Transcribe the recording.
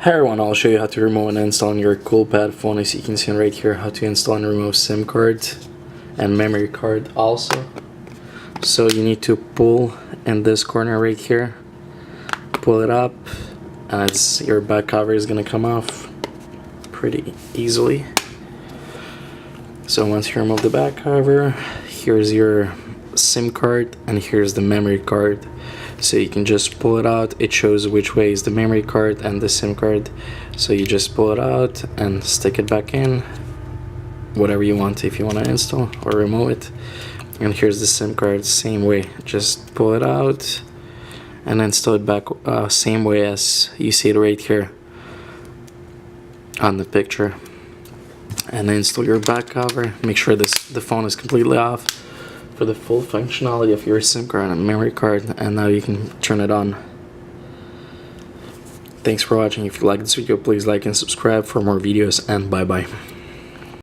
Hey everyone, I'll show you how to remove and install on your Coolpad phone. As you can see right here, how to install and remove SIM card and memory card also. So you need to pull in this corner right here, pull it up, and your back cover is gonna come off pretty easily. So once you remove the back cover, here's your SIM card and here's the memory card. So you can just pull it out. It shows which way is the memory card and the SIM card. So you just pull it out and stick it back in, whatever you want, if you want to install or remove it. And here's the SIM card, same way. Just pull it out and install it back, same way as you see it right here on the picture. And install your back cover. Make sure the phone is completely off for the full functionality of your SIM card and memory card, and now you can turn it on. Thanks for watching. If you like this video, please like and subscribe for more videos, and bye bye.